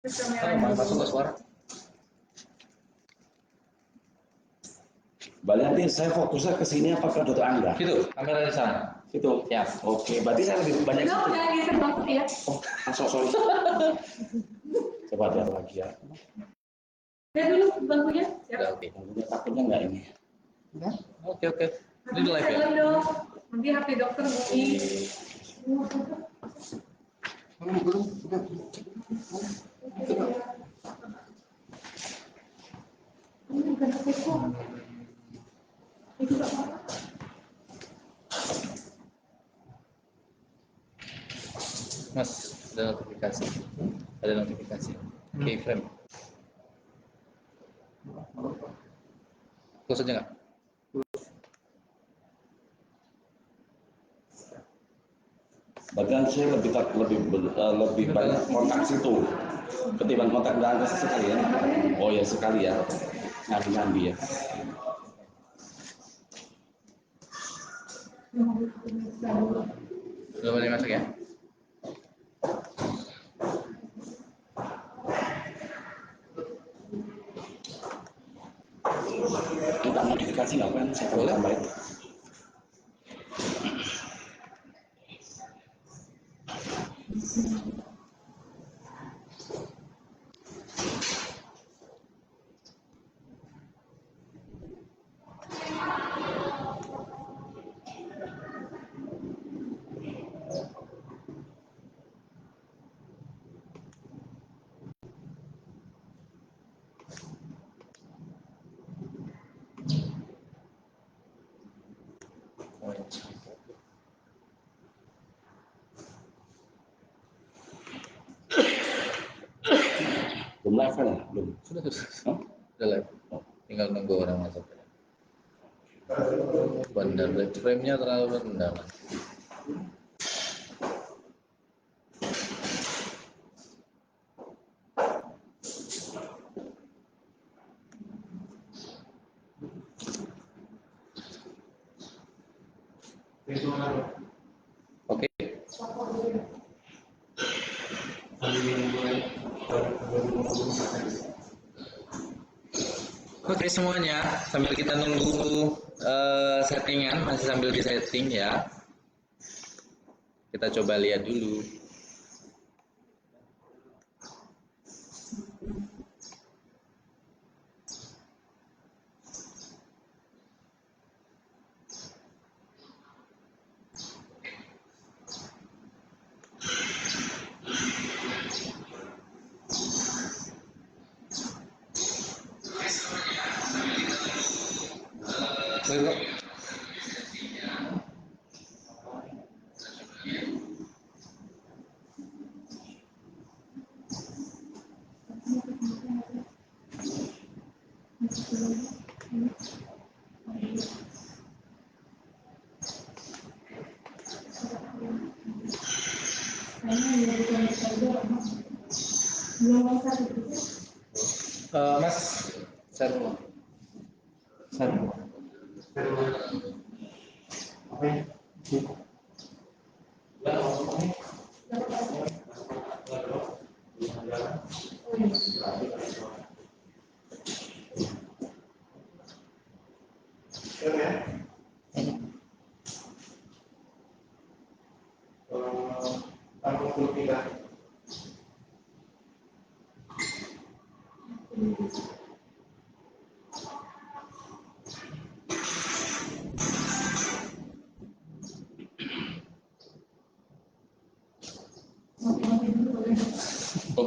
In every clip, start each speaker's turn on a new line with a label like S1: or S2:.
S1: Masuk ke suara.
S2: Berarti saya fokusnya ke sini apa ke Dokter Angga?
S1: Itu kamera di sana.
S2: Itu.
S1: Ya.
S2: Oke, berarti saya lebih banyak.
S3: Jangan geser banget ya.
S2: Oh, sorry. Coba lihat lagi ya.
S3: Lihat dulu bangkunya.
S1: Udah, oke.
S2: Bangkunya takutnya nggak ini.
S1: Udah? Oke. Ini di live ya?
S3: Dong. Nanti HP dokter bunyi.
S1: Belum.
S3: Ini bukan HP kok. Itu nggak apa-apa.
S1: Mas, ada notifikasi. Ada notifikasi. Keyframe. Close aja nggak?
S2: Berarti nanti saya lebih banyak kontak situ ketimbang kontak dengan sekali ya. Oh ya sekali ya. Nyambi ya.
S1: Belum boleh masuk ya?
S2: Kita modifikasi nggak kan? Saya
S1: Boleh.
S2: tambahin.
S1: Oh, ya.
S2: Belum live kan? Belum.
S1: Sudah.
S2: Hah?
S1: Udah live. Tinggal nunggu orang masuk. Benar, frame-nya terlalu rendah, Mas. Oke. Oke semuanya, sambil kita nunggu settingan, masih sambil di setting ya. Kita coba lihat dulu. Mas, share.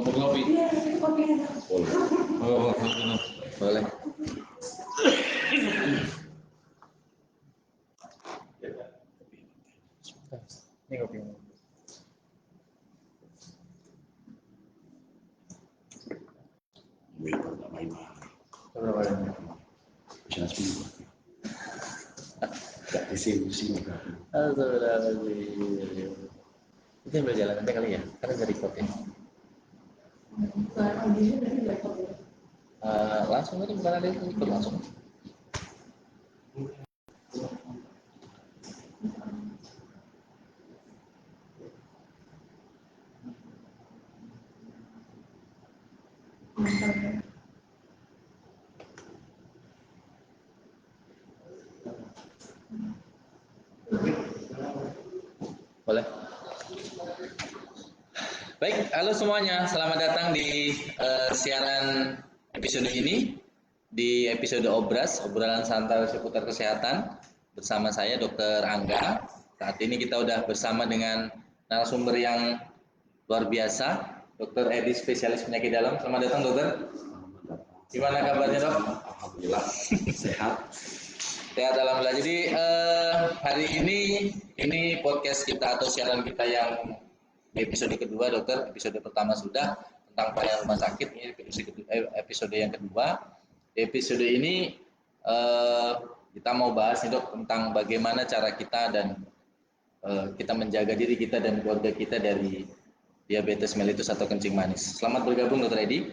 S2: Kopi.
S1: Boleh. Ini kopi.
S2: Nggak main-main.
S1: Berapa ini?
S2: Bisa seminggu. Nggak disini kan.
S1: Astagfirullahaladzim. Itu yang berjalan nanti kali ya, karena dari record ya. Langsung itu bukan ada yang ikut langsung. Boleh. Baik, halo semuanya. Selamat datang di siaran episode ini. Di episode Obras, obrolan santai seputar kesehatan. Bersama saya Dr. Angga. Saat ini kita udah bersama dengan narasumber yang luar biasa, Dr. Edi, spesialis penyakit dalam. Selamat datang, dokter. Gimana kabarnya, dok?
S2: Alhamdulillah, sehat.
S1: Sehat, alhamdulillah. Jadi hari ini podcast kita atau siaran kita yang di episode kedua, dokter. Episode pertama sudah tentang pelayanan rumah sakit. Ini episode yang kedua. Di episode ini kita mau bahas nih, dok, tentang bagaimana cara kita dan kita menjaga diri kita dan keluarga kita dari diabetes mellitus atau kencing manis. Selamat bergabung, dokter Edi.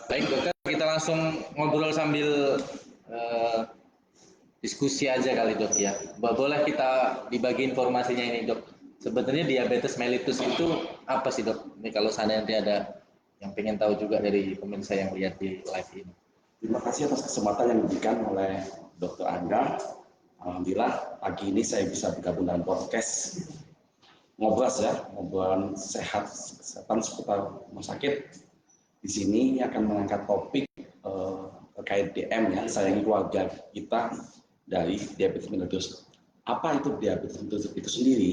S1: Baik, dokter, kita langsung ngobrol sambil diskusi aja kali, dok, ya. Boleh kita dibagi informasinya ini, dok. Sebenarnya diabetes mellitus itu apa sih, dok? Ini kalau seandainya ada yang pengen tahu juga dari pemirsa yang lihat di live ini.
S2: Terima kasih atas kesempatan yang diberikan oleh Dr. Angga. Alhamdulillah pagi ini saya bisa bergabung dalam podcast Ngobras ya, ngobrolan kesehatan seputar rumah sakit. Di sini akan mengangkat topik terkait DM ya, sayangi keluarga kita dari diabetes mellitus. Apa itu diabetes mellitus itu sendiri?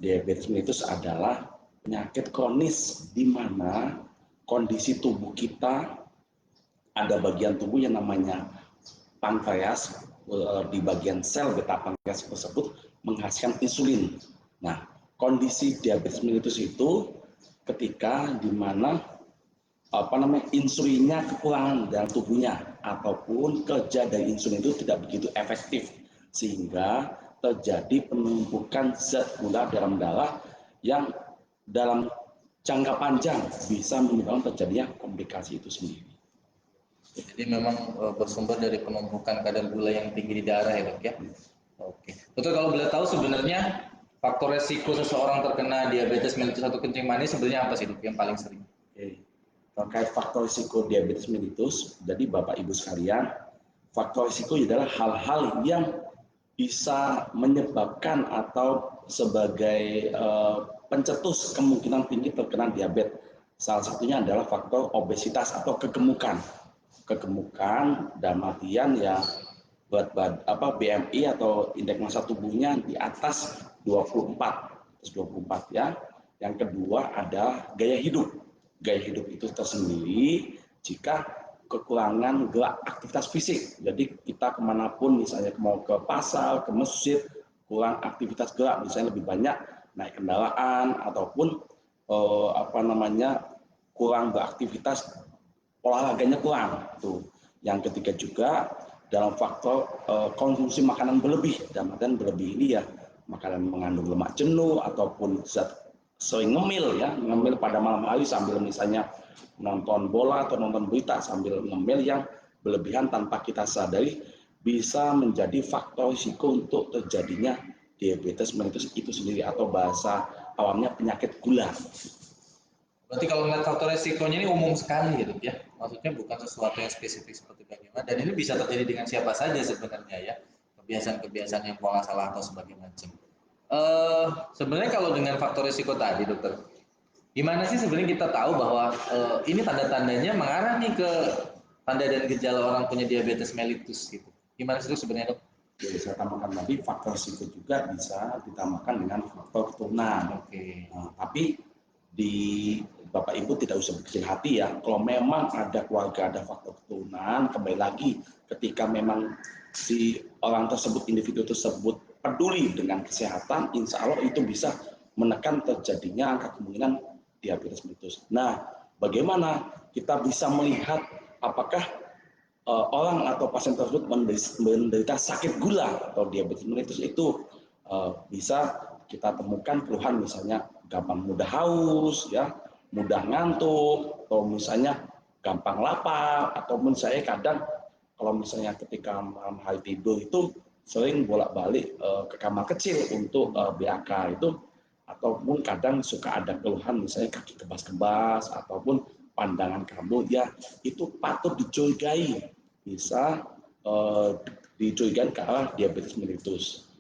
S2: Diabetes mellitus adalah penyakit kronis di mana kondisi tubuh kita ada bagian tubuh yang namanya pankreas, di bagian sel beta pankreas tersebut menghasilkan insulin. Nah, kondisi diabetes mellitus itu ketika di mana insulinnya kekurangan dalam tubuhnya ataupun kerja dari insulin itu tidak begitu efektif sehingga terjadi penumpukan zat gula dalam darah yang dalam jangka panjang bisa menyebabkan terjadinya komplikasi itu sendiri.
S1: Jadi memang bersumber dari penumpukan kadar gula yang tinggi di darah ya, dok, ya. Oke. Dokter, kalau boleh tahu sebenarnya faktor resiko seseorang terkena diabetes mellitus atau kencing manis sebenarnya apa sih, dok, yang paling sering?
S2: Oke. Terkait faktor risiko diabetes mellitus, jadi Bapak Ibu sekalian, faktor risiko adalah hal-hal yang bisa menyebabkan atau sebagai pencetus kemungkinan tinggi terkena diabetes. Salah satunya adalah faktor obesitas atau kegemukan. Kegemukan dalam artian ya BMI atau indeks massa tubuhnya di atas 24 ya. Yang kedua ada gaya hidup. Gaya hidup itu tersendiri jika kekurangan gerak aktivitas fisik. Jadi kita kemanapun, misalnya mau ke pasar, ke masjid, kurang aktivitas gerak, misalnya lebih banyak naik kendaraan ataupun kurang beraktivitas, olahraganya kurang. Tuh. Yang ketiga juga dalam faktor konsumsi makanan berlebih. Dan makanan berlebih ini ya makanan mengandung lemak jenuh ataupun zat sering ngemil pada malam hari sambil misalnya nonton bola atau nonton berita sambil ngemil yang berlebihan tanpa kita sadari bisa menjadi faktor risiko untuk terjadinya diabetes mellitus itu sendiri atau bahasa awamnya penyakit gula.
S1: Berarti kalau melihat faktor resikonya ini umum sekali gitu ya. Maksudnya bukan sesuatu yang spesifik seperti bagaimana, dan ini bisa terjadi dengan siapa saja sebenarnya ya. Kebiasaan-kebiasaan yang pola salah atau sebagainya macam. Sebenarnya kalau dengan faktor risiko tadi, dokter, gimana sih sebenarnya kita tahu bahwa ini tanda-tandanya mengarah nih ke tanda dan gejala orang punya diabetes mellitus gitu? Gimana sih sebenarnya, dok?
S2: Ya, saya tambahkan tadi faktor risiko juga bisa ditambahkan dengan faktor keturunan.
S1: Oke.
S2: Nah, tapi di Bapak Ibu tidak usah berkecil hati ya. Kalau memang ada keluarga ada faktor keturunan, kembali lagi ketika memang si orang tersebut, individu tersebut peduli dengan kesehatan, insya Allah itu bisa menekan terjadinya angka kemungkinan diabetes mellitus. Nah, bagaimana kita bisa melihat apakah orang atau pasien tersebut menderita sakit gula atau diabetes mellitus itu bisa kita temukan keluhan misalnya gampang mudah haus, ya, mudah ngantuk, atau misalnya gampang lapar, ataupun saya kadang kalau misalnya ketika malam hari tidur itu sering bolak-balik ke kamar kecil untuk BAK itu, ataupun kadang suka ada keluhan misalnya kaki kebas-kebas ataupun pandangan kamu ya itu patut dicurigai, bisa dicurigai ke arah diabetes mellitus.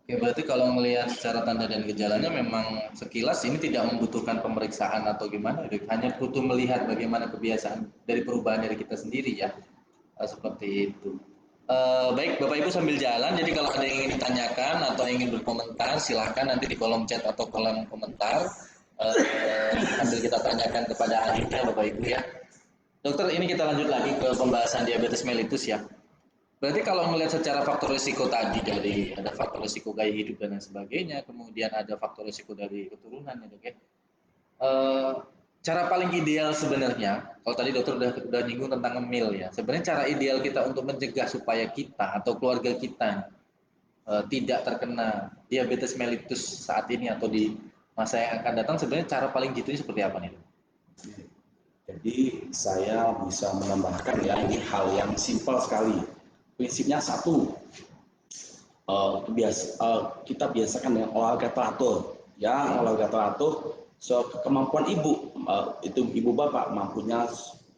S1: Oke, berarti kalau melihat secara tanda dan gejalanya memang sekilas ini tidak membutuhkan pemeriksaan atau gimana, Dok? Hanya butuh melihat bagaimana kebiasaan dari perubahan dari kita sendiri ya. Seperti itu. Baik, Bapak Ibu sambil jalan, jadi kalau ada yang ingin ditanyakan atau ingin berkomentar, silahkan nanti di kolom chat atau kolom komentar. Sambil kita tanyakan kepada ahlinya, Bapak Ibu ya. Dokter, ini kita lanjut lagi ke pembahasan diabetes mellitus ya. Berarti kalau melihat secara faktor risiko tadi, dari ada faktor risiko gaya hidup dan lain sebagainya, kemudian ada faktor risiko dari keturunan ya, Dok ya. Cara paling ideal sebenarnya, kalau tadi dokter udah nyinggung tentang ngemil ya, sebenarnya cara ideal kita untuk mencegah supaya kita atau keluarga kita tidak terkena diabetes mellitus saat ini atau di masa yang akan datang, sebenarnya cara paling jitu seperti apa nih?
S2: Jadi saya bisa menambahkan ya, ini hal yang simpel sekali. Prinsipnya satu, kita biasakan dengan olahraga teratur. Ya, olahraga teratur, kemampuan ibu, itu ibu bapak mampunya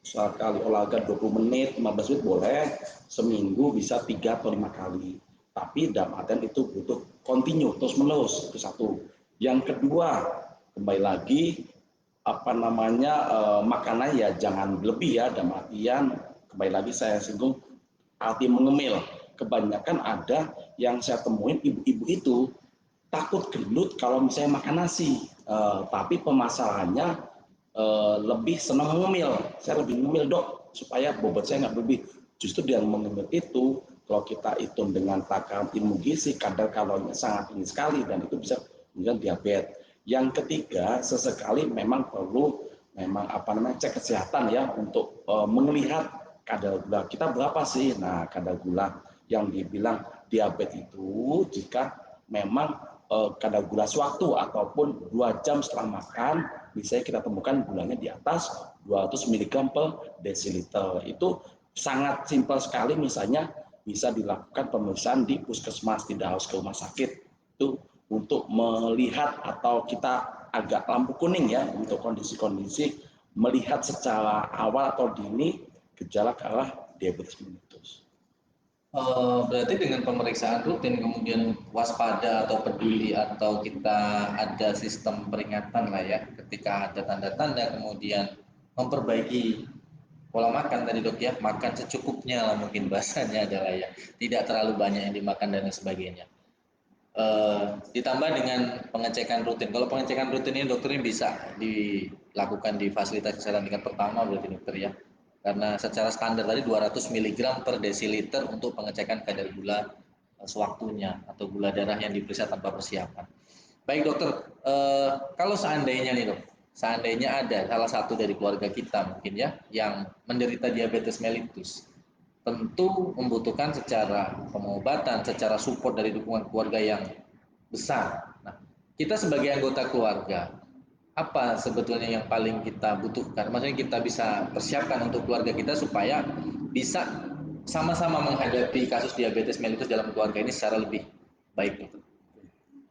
S2: sekali olahraga 20 menit, 15 menit boleh, seminggu bisa 3 atau 5 kali. Tapi dalam artian itu butuh continue, terus menerus, itu satu. Yang kedua, kembali lagi, makanan ya jangan lebih ya, dalam artian kembali lagi saya singgung arti mengemil. Kebanyakan ada yang saya temuin ibu-ibu itu takut gendut kalau misalnya makan nasi, tapi permasalahannya lebih senang mengemil. Saya lebih mengemil dok supaya bobot saya nggak berlebih. Justru dia mengemil itu kalau kita hitung dengan takaran ilmu gizi kadar kalorinya sangat tinggi sekali dan itu bisa menyebabkan diabetes. Yang ketiga, sesekali memang perlu cek kesehatan ya untuk melihat kadar gula kita berapa sih. Nah, kadar gula yang dibilang diabetes itu jika memang kadar gula sewaktu ataupun 2 jam setelah makan, misalnya kita temukan gulanya di atas 200 mg per desiliter. Itu sangat simpel sekali, misalnya bisa dilakukan pemeriksaan di puskesmas, tidak harus ke rumah sakit. Itu untuk melihat atau kita agak lampu kuning ya untuk kondisi-kondisi melihat secara awal atau dini gejala ke arah diabetes mellitus.
S1: Berarti dengan pemeriksaan rutin kemudian waspada atau peduli atau kita ada sistem peringatan lah ya ketika ada tanda-tanda, kemudian memperbaiki pola makan tadi dok ya, makan secukupnya lah mungkin bahasanya adalah ya, tidak terlalu banyak yang dimakan dan lain sebagainya. Ditambah dengan pengecekan rutin. Kalau pengecekan rutin ini dokter ini bisa dilakukan di fasilitas kesehatan tingkat pertama berarti dokter ya. Karena secara standar tadi 200 mg per desiliter untuk pengecekan kadar gula sewaktunya atau gula darah yang diperiksa tanpa persiapan. Baik dokter, kalau seandainya nih dok, seandainya ada salah satu dari keluarga kita mungkin ya yang menderita diabetes mellitus, tentu membutuhkan secara pengobatan, secara support dari dukungan keluarga yang besar. Nah, kita sebagai anggota keluarga, apa sebetulnya yang paling kita butuhkan? Maksudnya kita bisa persiapkan untuk keluarga kita supaya bisa sama-sama menghadapi kasus diabetes mellitus dalam keluarga ini secara lebih baik.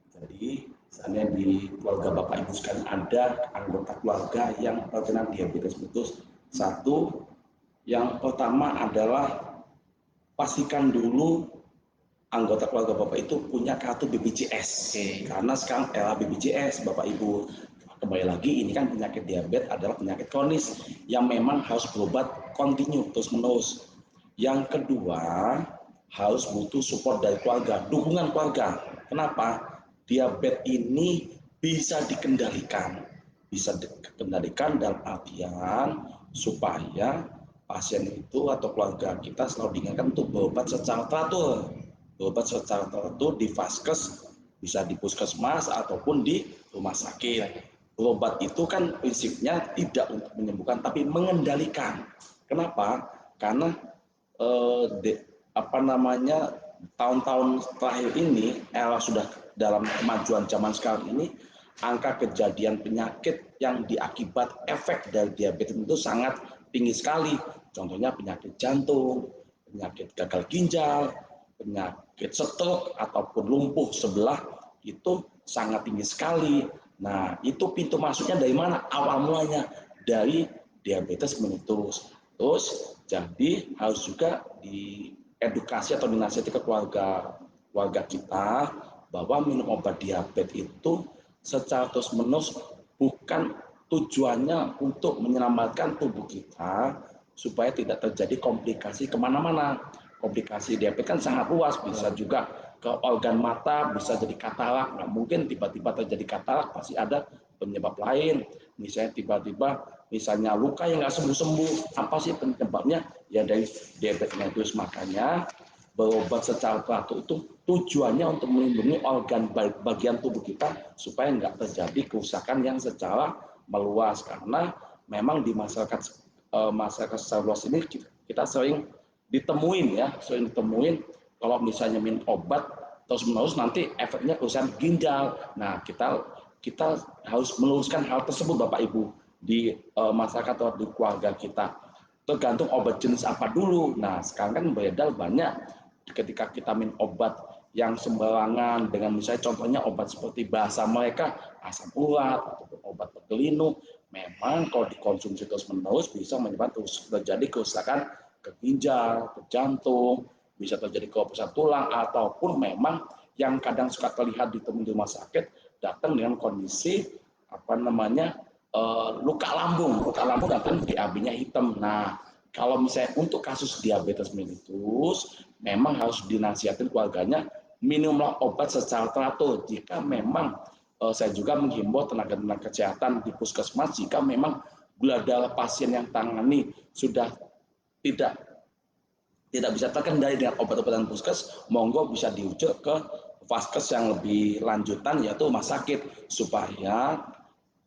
S2: Jadi misalnya di keluarga bapak ibu sekalian ada anggota keluarga yang terkena diabetes mellitus. Satu, yang pertama adalah pastikan dulu anggota keluarga bapak itu punya kartu BPJS. Karena sekarang era BPJS bapak ibu, kembali lagi ini kan penyakit diabetes adalah penyakit kronis yang memang harus berobat kontinu terus menerus. Yang kedua, harus butuh support dari keluarga, dukungan keluarga. Kenapa? Diabetes ini bisa dikendalikan dalam artian supaya pasien itu atau keluarga kita selalu diingatkan untuk berobat secara teratur. Berobat secara teratur di vaskes, bisa di puskesmas ataupun di rumah sakit. Berobat itu kan prinsipnya tidak untuk menyembuhkan tapi mengendalikan. Kenapa? Karena tahun-tahun terakhir ini era sudah dalam kemajuan zaman sekarang ini, angka kejadian penyakit yang diakibat efek dari diabetes itu sangat tinggi sekali. Contohnya penyakit jantung, penyakit gagal ginjal, penyakit stroke ataupun lumpuh sebelah itu sangat tinggi sekali. Nah, itu pintu masuknya dari mana? Awal mulanya dari diabetes mellitus. Terus jadi harus juga diedukasi atau dinasihati ke keluarga kita bahwa minum obat diabetes itu secara terus-menerus bukan tujuannya untuk menyelamatkan tubuh kita supaya tidak terjadi komplikasi kemana-mana. Komplikasi diabetes kan sangat luas, bisa juga ke organ mata, bisa jadi katarak. Nggak mungkin tiba-tiba terjadi katarak, pasti ada penyebab lain. Misalnya tiba-tiba misalnya luka yang nggak sembuh-sembuh, apa sih penyebabnya? Ya dari diabetes mellitus. Makanya berobat secara teratur itu tujuannya untuk melindungi organ bagian tubuh kita supaya nggak terjadi kerusakan yang secara meluas. Karena memang di masyarakat secara luas ini kita sering ditemuin kalau misalnya minum obat terus menerus nanti efeknya kerusakan ginjal. Nah, kita harus meluruskan hal tersebut Bapak Ibu di masyarakat atau di keluarga kita. Tergantung obat jenis apa dulu. Nah, sekarang kan beredar banyak ketika kita minum obat yang sembarangan dengan misalnya contohnya obat seperti bahasa mereka asam urat ataupun obat pelindung, memang kalau dikonsumsi terus menerus bisa menyebabkan terjadi kerusakan ke ginjal, ke jantung, bisa terjadi kerusakan tulang, ataupun memang yang kadang suka terlihat di rumah sakit datang dengan kondisi luka lambung datang GAB-nya hitam. Nah, kalau misalnya untuk kasus diabetes mellitus memang harus dinasihatin keluarganya minumlah obat secara teratur. Jika memang saya juga menghimbau tenaga-tenaga kesehatan di puskesmas jika memang gula darah pasien yang tangani sudah tidak bisa terkendali dengan obat-obatan puskes, monggo bisa dirujuk ke vaskes yang lebih lanjutan yaitu rumah sakit supaya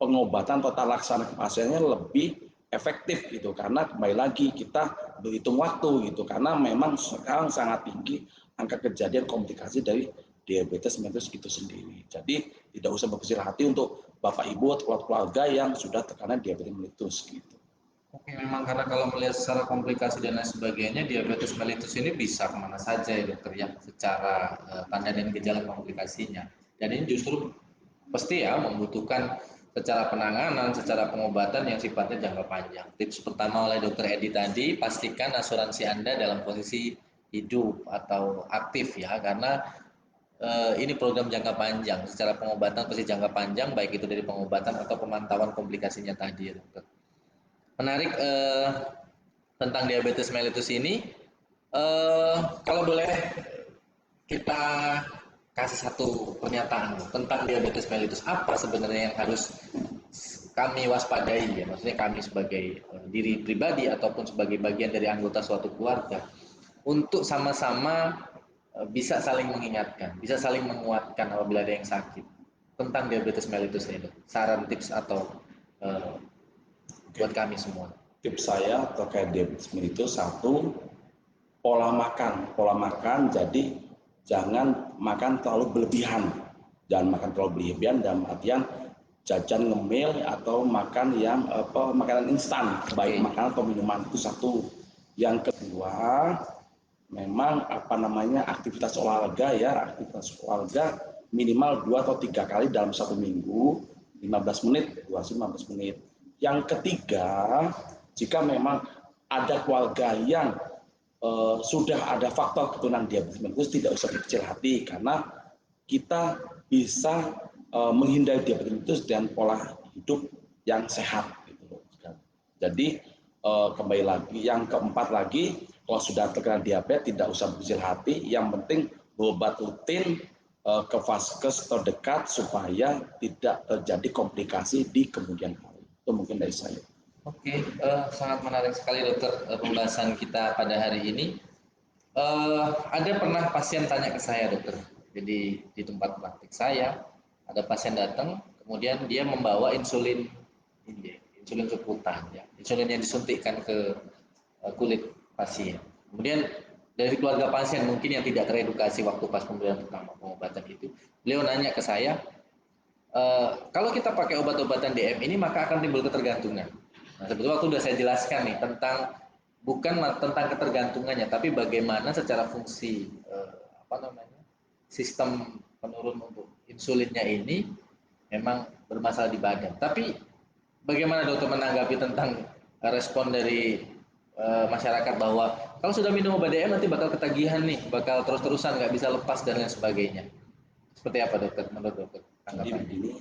S2: pengobatan total laksana pasiennya lebih efektif gitu. Karena kembali lagi kita berhitung waktu gitu, karena memang sekarang sangat tinggi angka kejadian komplikasi dari diabetes mellitus itu sendiri. Jadi tidak usah berkecil hati untuk Bapak Ibu atau keluarga yang sudah terkena diabetes mellitus gitu.
S1: Oke, memang karena kalau melihat secara komplikasi dan lain sebagainya, diabetes mellitus ini bisa kemana saja ya dokter ya, secara tanda dan gejala komplikasinya. Dan ini justru pasti ya membutuhkan secara penanganan, secara pengobatan yang sifatnya jangka panjang. Tips pertama oleh dokter Edi tadi, pastikan asuransi Anda dalam posisi hidup atau aktif ya, karena ini program jangka panjang. Secara pengobatan pasti jangka panjang, baik itu dari pengobatan atau pemantauan komplikasinya tadi ya dokter. Menarik tentang diabetes mellitus ini, kalau boleh kita kasih satu pernyataan tentang diabetes mellitus, apa sebenarnya yang harus kami waspadai ya, maksudnya kami sebagai diri pribadi ataupun sebagai bagian dari anggota suatu keluarga untuk sama-sama bisa saling mengingatkan, bisa saling menguatkan apabila ada yang sakit tentang diabetes mellitus ini. Saran, tips atau buat kami semua.
S2: Tips saya terkait diabetes mellitus, satu, pola makan. Jadi jangan makan terlalu berlebihan. Jangan makan terlalu berlebihan dalam artian jajan ngemil atau makan yang makanan instan, baik makanan atau minuman, itu satu. Yang kedua, memang aktivitas olahraga minimal 2 atau 3 kali dalam satu minggu, 15 menit, durasi 15 menit. Yang ketiga, jika memang ada keluarga yang sudah ada faktor keturunan diabetes mellitus, tidak usah berkecil hati karena kita bisa menghindari diabetes mellitus dengan pola hidup yang sehat. Gitu. Jadi kembali lagi, yang keempat lagi, kalau sudah terkena diabetes tidak usah berkecil hati, yang penting berobat rutin ke vaskes terdekat supaya tidak terjadi komplikasi di kemudian hari. Itu mungkin dari saya.
S1: Oke, sangat menarik sekali dokter pembahasan kita pada hari ini. Ada pernah pasien tanya ke saya dokter, jadi di tempat praktik saya ada pasien datang, kemudian dia membawa insulin subkutan, ya, insulin yang disuntikkan ke kulit pasien. Kemudian dari keluarga pasien mungkin yang tidak teredukasi waktu pas pemberian pertama pengobatan itu, beliau nanya ke saya, kalau kita pakai obat-obatan DM ini maka akan timbul ketergantungan. Nah, sebetulnya waktu sudah saya jelaskan nih bukan tentang ketergantungannya, tapi bagaimana secara fungsi sistem penurun untuk insulinnya ini memang bermasalah di badan. Tapi bagaimana dokter menanggapi tentang respon dari masyarakat bahwa kalau sudah minum obat DM nanti bakal ketagihan nih, bakal terus-terusan nggak bisa lepas dan lain sebagainya. Seperti apa dokter? Menurut dokter?
S2: Jadi begini,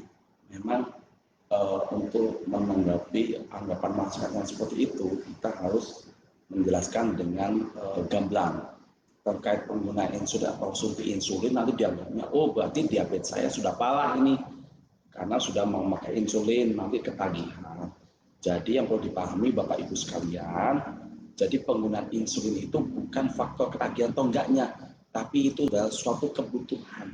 S2: memang untuk menanggapi anggapan masyarakat yang seperti itu, kita harus menjelaskan dengan gamblang terkait penggunaan insulin atau suntik insulin. Nanti dianggapnya, oh berarti diabetes saya sudah parah ini karena sudah memakai insulin, nanti ketagihan. Jadi yang perlu dipahami Bapak Ibu sekalian, jadi penggunaan insulin itu bukan faktor ketagihan atau enggaknya, tapi itu adalah suatu kebutuhan.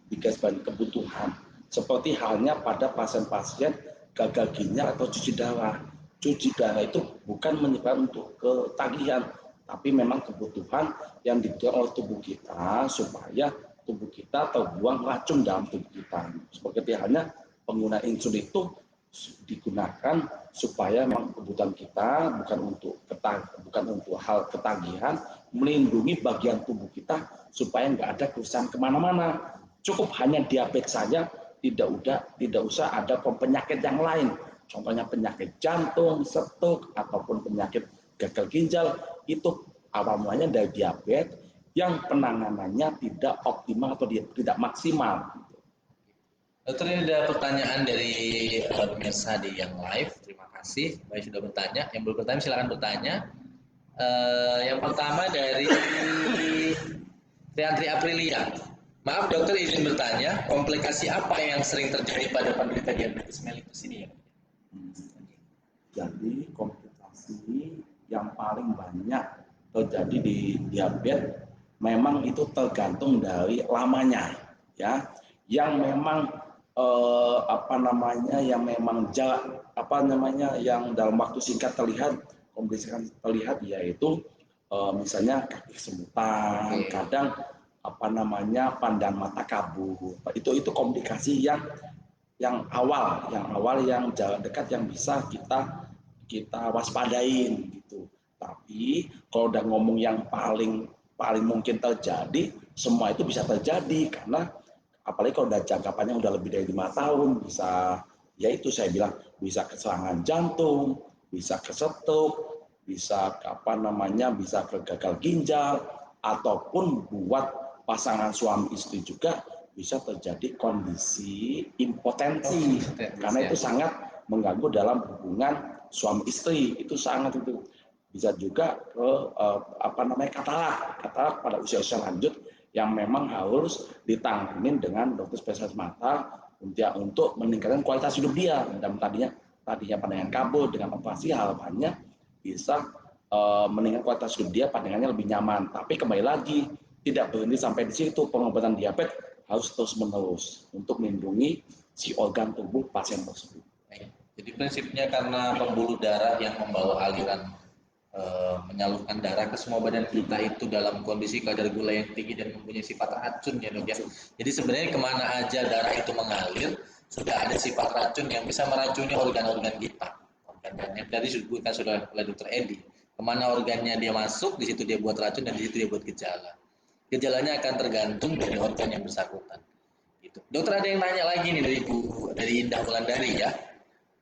S2: Dikasih kebutuhan. Seperti halnya pada pasien-pasien gagal ginjal atau cuci darah. Cuci darah itu bukan menyebabkan untuk ketagihan, tapi memang kebutuhan yang dibutuhkan oleh tubuh kita supaya tubuh kita terbuang racun dalam tubuh kita. Seperti halnya penggunaan insulin itu digunakan supaya memang kebutuhan kita bukan untuk hal ketagihan, melindungi bagian tubuh kita supaya nggak ada kerusakan kemana-mana. Cukup hanya diabetes saja, tidak usah ada penyakit yang lain. Contohnya penyakit jantung, stroke, ataupun penyakit gagal ginjal, itu awal mulanya dari diabetes yang penanganannya tidak optimal atau tidak maksimal.
S1: Dokter, ini ada pertanyaan dari pemirsa di yang live. Terima kasih, baik sudah bertanya. Yang belum bertanya silakan bertanya. Yang pertama dari Triantri Aprilia. Maaf dokter, izin bertanya, komplikasi apa yang sering terjadi pada penderita diabetes mellitus ini ya?
S2: Jadi komplikasi yang paling banyak terjadi di diabetes memang itu tergantung dari lamanya, ya. Yang memang yang dalam waktu singkat terlihat komplikasi terlihat yaitu misalnya kaki kesemutan, kadang pandangan mata kabur. Itu komplikasi yang awal yang jarak dekat yang bisa kita waspadain gitu. Tapi kalau udah ngomong yang paling mungkin terjadi, semua itu bisa terjadi karena apalagi kalau udah jangka panjang udah lebih dari 5 tahun, bisa yaitu saya bilang bisa keserangan jantung, bisa ke stroke, bisa bisa ke gagal ginjal, ataupun buat pasangan suami istri juga bisa terjadi kondisi impotensi, karena itu sangat mengganggu dalam hubungan suami istri, itu sangat itu. Bisa juga ke katarak pada usia lanjut yang memang harus ditangani dengan dokter spesialis mata untuk meningkatkan kualitas hidup dia. Dan tadinya pandangan kabur, dengan operasi harapannya bisa meningkatkan kualitas hidup dia, pandangannya lebih nyaman. Tapi kembali lagi, tidak berhenti sampai di situ, pengobatan diabetes harus terus menerus untuk melindungi si organ tubuh pasien tersebut.
S1: Jadi prinsipnya karena pembuluh darah yang membawa aliran menyalurkan darah ke semua badan kita itu dalam kondisi kadar gula yang tinggi dan mempunyai sifat racun ya dok ya. Jadi sebenarnya kemana aja darah itu mengalir sudah ada sifat racun yang bisa meracuni organ-organ kita. Organ yang tadi disebutkan sudah oleh Dr. Edi. Kemana organnya dia masuk, di situ dia buat racun dan di situ dia buat gejala. Gejalanya akan tergantung dari organ yang bersangkutan. Gitu. Dokter, ada yang tanya lagi nih dari Indah Wulandari ya.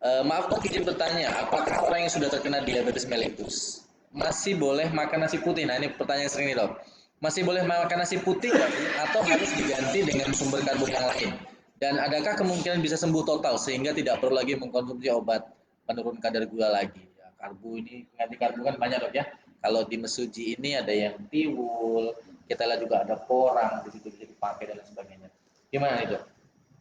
S1: Maaf dok, izin bertanya, apakah orang yang sudah terkena diabetes mellitus masih boleh makan nasi putih? Nah ini pertanyaan sering nih dok. Masih boleh makan nasi putih nggak sih? Atau harus diganti dengan sumber karbo yang lain? Dan adakah kemungkinan bisa sembuh total sehingga tidak perlu lagi mengkonsumsi obat penurun kadar gula lagi? Ya, karbo ini, pengganti karbo kan banyak dok ya. Kalau di mesuji ini ada yang tiwul, kita lihat juga ada porang, di situ bisa dipakai dan lain sebagainya. Gimana nih dok?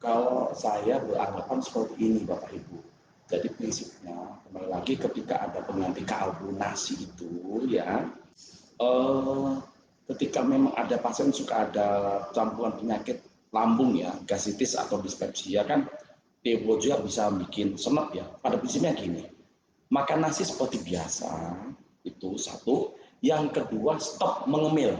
S2: Kalau saya beranggapan seperti ini Bapak Ibu. Jadi prinsipnya kembali lagi ketika ada pengganti karbonasi itu ya, ketika memang ada pasien suka ada campuran penyakit lambung ya, gastritis atau dispepsia kan, TIFO juga bisa bikin senep ya. Pada prinsipnya gini, makan nasi seperti biasa itu satu, yang kedua stop mengemil,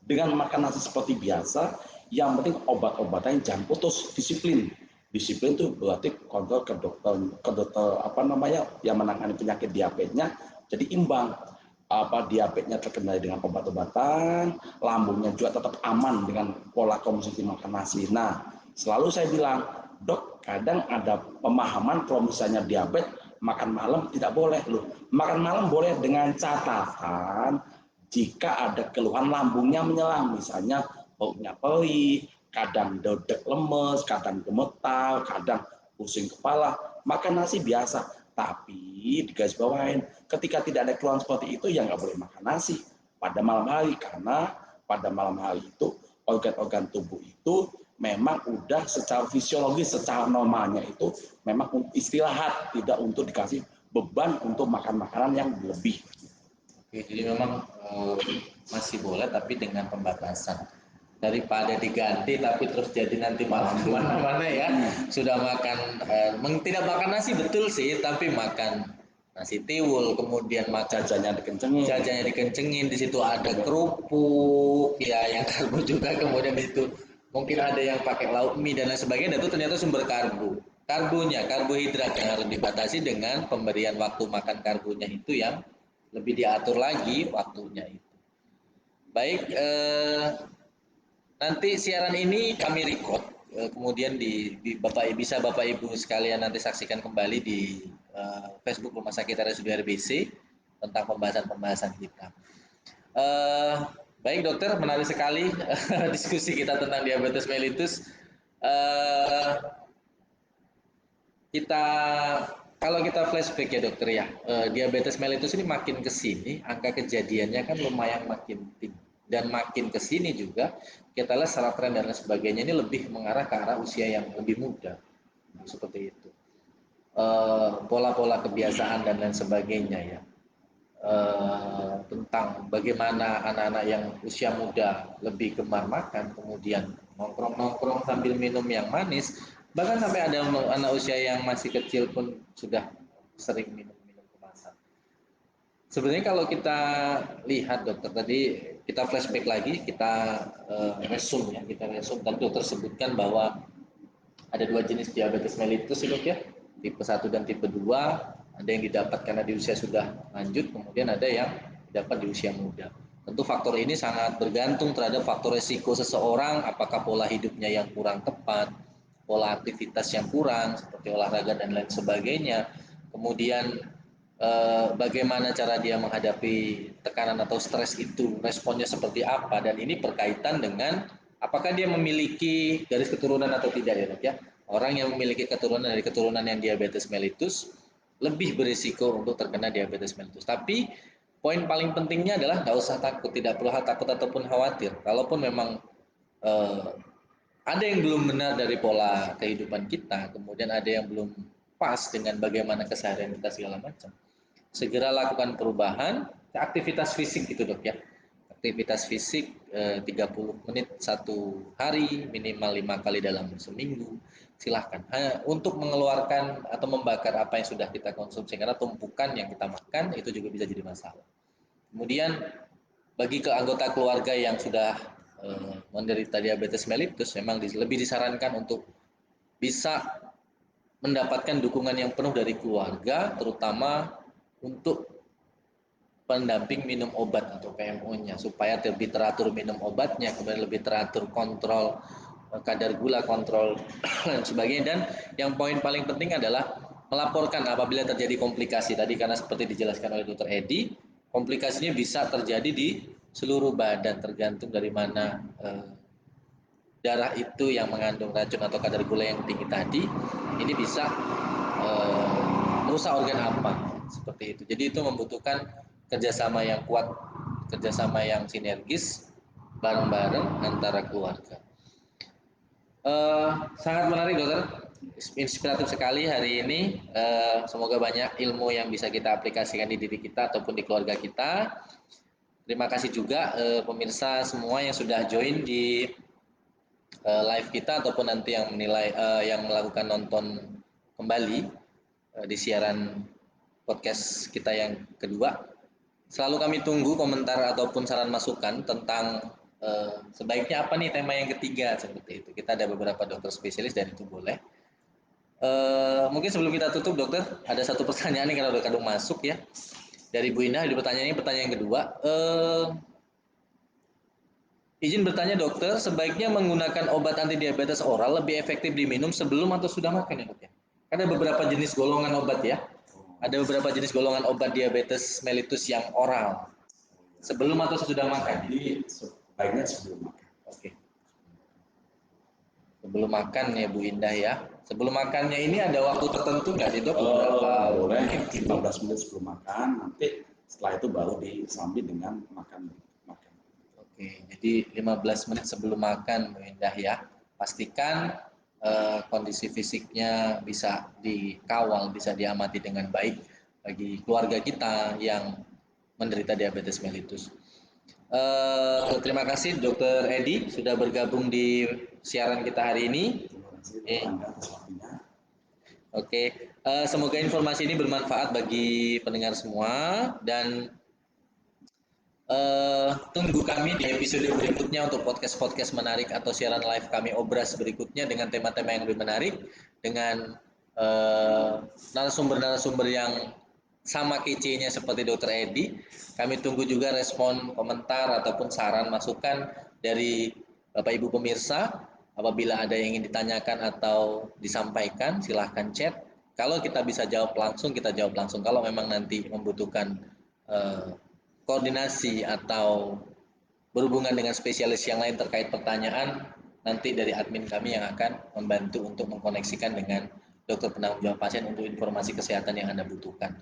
S2: Dengan makan nasi seperti biasa, yang penting obat-obatan jangan putus, disiplin itu berarti kontrol ke dokter yang menangani penyakit diabetesnya, jadi imbang, diabetesnya terkendali dengan obat-obatan, lambungnya juga tetap aman dengan pola konsumsi makan nasi. Nah, selalu saya bilang, dok, kadang ada pemahaman kalau misalnya diabetes makan malam tidak boleh loh. Makan malam boleh dengan catatan jika ada keluhan lambungnya menyelam, misalnya perutnya perih, kadang dodek lemes, kadang gemetar, kadang pusing kepala, makan nasi biasa. Tapi digarisbawahin, ketika tidak ada keluhan seperti itu, ya nggak boleh makan nasi pada malam hari, karena pada malam hari itu organ-organ tubuh itu memang udah secara fisiologis, secara normalnya itu memang istirahat, tidak untuk dikasih beban untuk makan makanan yang berlebih.
S1: Oke, jadi memang masih boleh tapi dengan pembatasan. Daripada diganti tapi terus jadi nanti malah kemana-mana ya. Sudah makan, tidak makan nasi betul sih, tapi makan nasi tiwul, kemudian makan jajannya dikencengin, di situ ada kerupuk, ya yang karbo juga, kemudian itu mungkin ada yang pakai lauk mie dan lain sebagainya, dan itu ternyata sumber karbohidrat yang harus dibatasi dengan pemberian waktu makan karbonya itu yang lebih diatur lagi waktunya itu. Baik, nanti siaran ini kami record, kemudian bisa Bapak Ibu sekalian nanti saksikan kembali di Facebook Rumah Sakit RSUD RBC tentang pembahasan kita. Baik dokter, menarik sekali diskusi kita tentang diabetes mellitus. Kalau kita flashback ya dokter ya, diabetes mellitus ini makin ke sini, angka kejadiannya kan lumayan makin tinggi. Dan makin ke sini juga, kita lihat secara tren dan lain sebagainya ini lebih mengarah ke arah usia yang lebih muda. Seperti itu. Pola-pola kebiasaan dan lain sebagainya ya. Tentang bagaimana anak-anak yang usia muda lebih gemar makan, kemudian nongkrong-nongkrong sambil minum yang manis, bahkan sampai ada anak usia yang masih kecil pun sudah sering minum kemasan. Sebenarnya kalau kita lihat dokter, tadi kita flashback lagi, kita resume dan dokter sebutkan bahwa ada dua jenis diabetes mellitus dok ya, tipe 1 dan tipe 2, ada yang didapat karena di usia sudah lanjut, kemudian ada yang didapat di usia muda. Tentu faktor ini sangat bergantung terhadap faktor resiko seseorang, apakah pola hidupnya yang kurang tepat, pola aktivitas yang kurang, seperti olahraga dan lain sebagainya, kemudian bagaimana cara dia menghadapi tekanan atau stres itu, responnya seperti apa, dan ini berkaitan dengan apakah dia memiliki garis keturunan atau tidak ya dok ya. Orang yang memiliki keturunan dari keturunan yang diabetes mellitus lebih berisiko untuk terkena diabetes mellitus. Tapi poin paling pentingnya adalah nggak usah takut, tidak perlu takut ataupun khawatir. Kalaupun memang ada yang belum benar dari pola kehidupan kita, kemudian ada yang belum pas dengan bagaimana keseharian kita segala macam, segera lakukan perubahan, aktivitas fisik gitu dok ya. Aktivitas fisik 30 menit satu hari, minimal 5 kali dalam seminggu, silahkan. Untuk mengeluarkan atau membakar apa yang sudah kita konsumsi, karena tumpukan yang kita makan itu juga bisa jadi masalah. Kemudian bagi anggota keluarga yang sudah menderita diabetes mellitus, memang lebih disarankan untuk bisa mendapatkan dukungan yang penuh dari keluarga, terutama untuk pendamping minum obat atau PMO-nya, supaya lebih teratur minum obatnya, kemudian lebih teratur kontrol kadar gula, kontrol dan sebagainya. Dan yang poin paling penting adalah melaporkan apabila terjadi komplikasi tadi, karena seperti dijelaskan oleh Dr. Edi, komplikasinya bisa terjadi di seluruh badan, tergantung dari mana darah itu yang mengandung racun atau kadar gula yang tinggi tadi, ini bisa merusak organ apa, seperti itu. Jadi itu membutuhkan kerjasama yang kuat, kerjasama yang sinergis, bareng-bareng antara keluarga. Sangat menarik dokter, inspiratif sekali hari ini. Semoga banyak ilmu yang bisa kita aplikasikan di diri kita ataupun di keluarga kita. Terima kasih juga pemirsa semua yang sudah join di live kita ataupun nanti yang menilai, yang melakukan nonton kembali di siaran podcast kita yang kedua. Selalu kami tunggu komentar ataupun saran masukan tentang sebaiknya apa nih tema yang ketiga, seperti itu. Kita ada beberapa dokter spesialis dan itu boleh. Mungkin sebelum kita tutup dokter, ada satu pertanyaan nih kalau udah kadung masuk ya dari Bu Indah. Di pertanyaan yang kedua, izin bertanya dokter, sebaiknya menggunakan obat anti diabetes oral lebih efektif diminum sebelum atau sudah makan ya dok ya? Ada beberapa jenis golongan obat ya. ada beberapa jenis golongan obat diabetes mellitus yang oral. Sebelum atau sesudah makan?
S2: Jadi sebaiknya sebelum makan.
S1: Oke. Sebelum makan ya Bu Indah ya. Sebelum makannya ini ada waktu tertentu nggak sih dok?
S2: Boleh 15 menit sebelum makan, nanti setelah itu baru disambi dengan makan.
S1: Oke, jadi 15 menit sebelum makan Bu Indah ya. Pastikan kondisi fisiknya bisa dikawal, bisa diamati dengan baik bagi keluarga kita yang menderita diabetes mellitus. Terima kasih Dr. Edi sudah bergabung di siaran kita hari ini.
S2: Terima kasih Anda atas waktunya.
S1: Oke, semoga informasi ini bermanfaat bagi pendengar semua dan tunggu kami di episode berikutnya untuk podcast-podcast menarik atau siaran live kami Obras berikutnya dengan tema-tema yang lebih menarik dengan narasumber-narasumber yang sama kece-nya seperti Dr. Edi. Kami tunggu juga respon, komentar ataupun saran masukan dari Bapak Ibu pemirsa. Apabila ada yang ingin ditanyakan atau disampaikan, silahkan chat. Kalau kita bisa jawab langsung, kita jawab langsung. Kalau memang nanti membutuhkan koordinasi atau berhubungan dengan spesialis yang lain terkait pertanyaan, nanti dari admin kami yang akan membantu untuk mengkoneksikan dengan dokter penanggung jawab pasien untuk informasi kesehatan yang Anda butuhkan.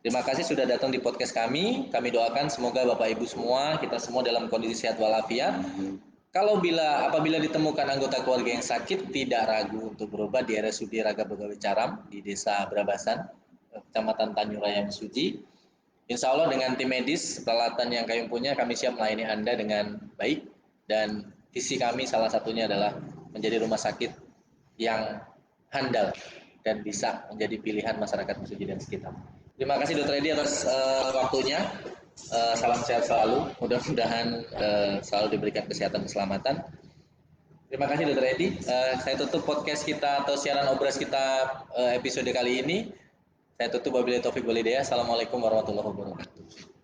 S1: Terima kasih sudah datang di podcast kami. Kami doakan semoga Bapak Ibu semua, kita semua dalam kondisi sehat walafiat. Apabila ditemukan anggota keluarga yang sakit, tidak ragu untuk berobat di RSUD Raga Begawi Caram di Desa Brabasan, Kecamatan Tanjung Mesuji. Insya Allah dengan tim medis, peralatan yang kami punya, kami siap melayani Anda dengan baik. Dan visi kami salah satunya adalah menjadi rumah sakit yang handal dan bisa menjadi pilihan masyarakat Mesuji dan sekitar. Terima kasih Dr. Edi atas waktunya. Salam sehat selalu. Mudah-mudahan selalu diberikan kesehatan keselamatan. Terima kasih Dr. Edi. Saya tutup podcast kita atau siaran Obras kita episode kali ini. Saya tutup wabillahi taufik wal hidayah. Assalamualaikum warahmatullahi wabarakatuh.